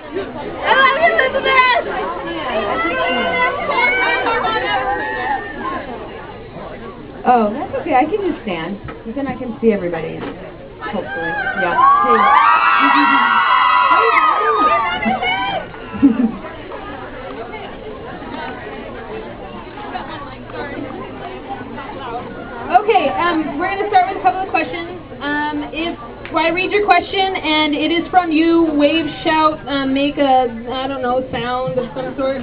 I love you, Elizabeth! Oh, that's okay. I can just stand. Because then I can see everybody. Hopefully. Yeah. Hey. Okay, we're going to start with a couple of questions. Well, I read your question, and it is from you. Wave, shout, make a, I don't know, sound of some sort.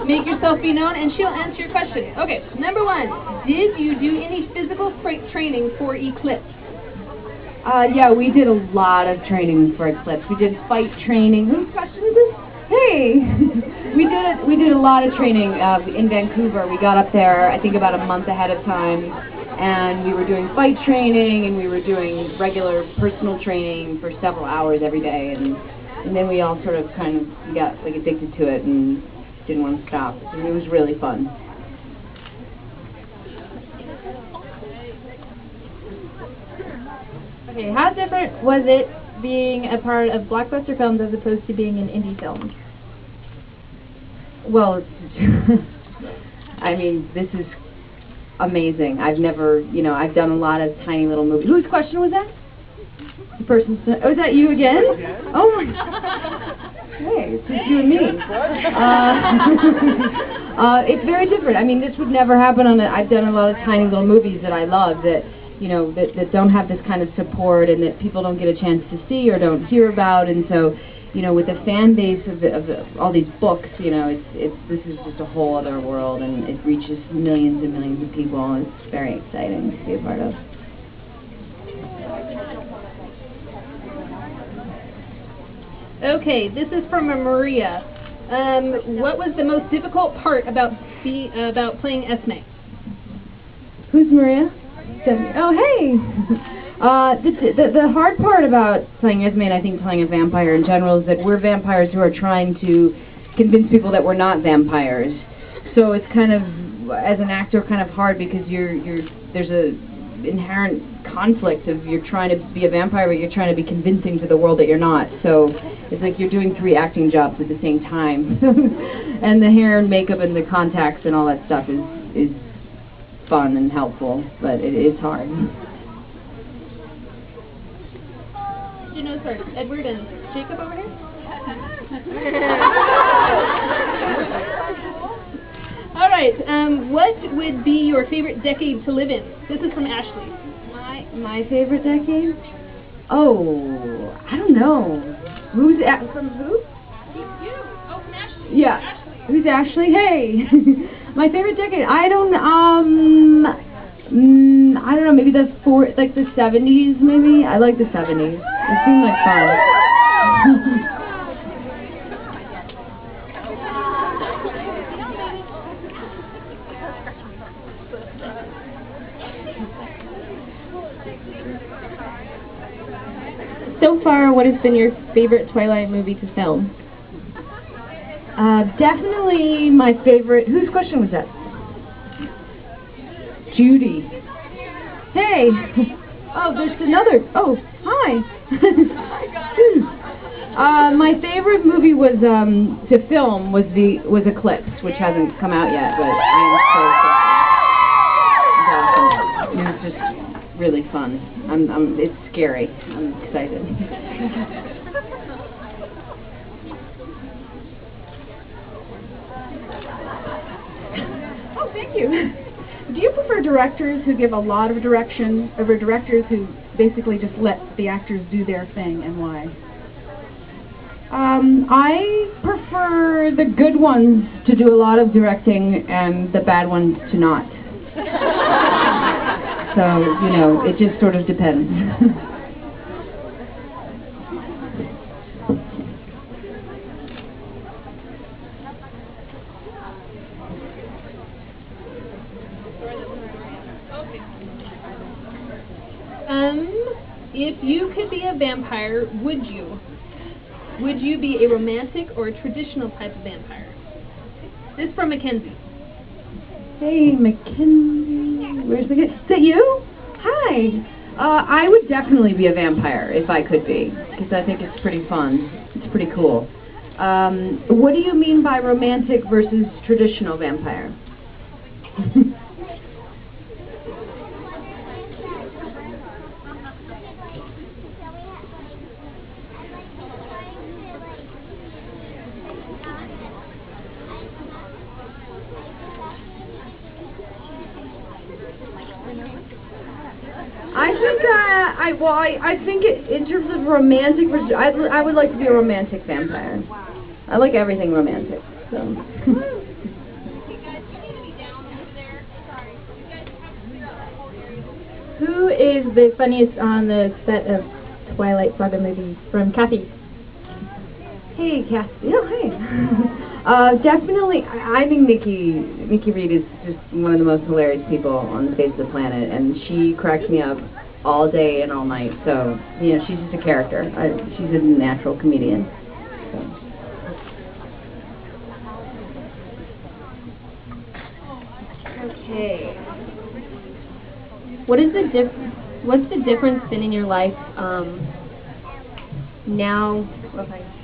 Make yourself be known, and she'll answer your question. Okay, number one, did you do any physical training for Eclipse? Yeah, we did a lot of training for Eclipse. We did fight training. Whose question is this? Hey! we did a lot of training in Vancouver. We got up there, I think, about a month ahead of time. And we were doing fight training, and we were doing regular personal training for several hours every day, and then we all sort of kind of got like addicted to it and didn't want to stop. And it was really fun. Okay, how different was it being a part of blockbuster films as opposed to being in indie films? Well, I mean, this is amazing. I've never, I've done a lot of tiny little movies. Whose question was that? The person's, oh, is that you again? Oh my, hey, it's just you and me. It's very different. I mean, this would never happen I've done a lot of tiny little movies that I love that, that don't have this kind of support and that people don't get a chance to see or don't hear about, and so, with the fan base of all these books, this is just a whole other world, and it reaches millions and millions of people, and it's very exciting to be a part of. Okay, this is from Maria. What was the most difficult part about playing Esme? Who's Maria? Oh, hey! The hard part about playing Esme, and I think playing a vampire in general, is that we're vampires who are trying to convince people that we're not vampires. So it's kind of, as an actor, kind of hard because there's a inherent conflict of you're trying to be a vampire, but you're trying to be convincing to the world that you're not. So it's like you're doing 3 acting jobs at the same time. And the hair and makeup and the contacts and all that stuff is fun and helpful, but it is hard. Sorry, Edward and Jacob over here? All right, what would be your favorite decade to live in? This is from Ashley. My favorite decade? Oh, I don't know. From who? You. Oh, from Ashley. Yeah. Ashley. Who's Ashley? Hey. My favorite decade? I don't know, maybe the 70s, maybe? I like the 70s. It seemed like fun. So far, what has been your favorite Twilight movie to film? Definitely my favorite. Whose question was that? Judy. Hey. Oh, there's another. Oh, hi. My favorite movie was to film was Eclipse, which hasn't come out yet, but I am so excited. It was just really fun. It's scary. I'm excited. Oh, thank you. Do you prefer directors who give a lot of direction over directors who basically just let the actors do their thing, and why? I prefer the good ones to do a lot of directing and the bad ones to not. So, it just sort of depends. If you could be a vampire, would you? Would you be a romantic or a traditional type of vampire? This is from Mackenzie. Hey, Mackenzie. Where's Mackenzie? Is that you? Hi. I would definitely be a vampire if I could be, because I think it's pretty fun. It's pretty cool. What do you mean by romantic versus traditional vampire? I think in terms of romantic, I would like to be a romantic vampire. I like everything romantic. So. Who is the funniest on the set of Twilight Saga movies from Kathy? Hey, Kathy. Oh, hey. Definitely, I think Nikki Reed is just one of the most hilarious people on the face of the planet, and she cracks me up all day and all night. So, you know, she's just a character. She's a natural comedian. So. Okay. What's the difference been in your life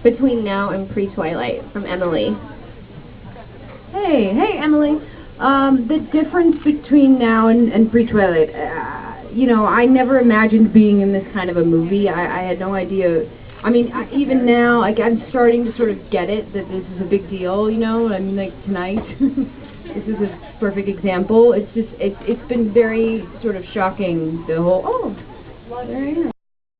between now and pre-Twilight, from Emily? Hey, Emily. The difference between now and pre-Twilight, you know, I never imagined being in this kind of a movie. I had no idea. I mean, even now, like, I'm starting to sort of get it, that this is a big deal, you know? I mean, like, tonight, this is a perfect example. It's just, it's been very sort of shocking, the whole, oh, there I am.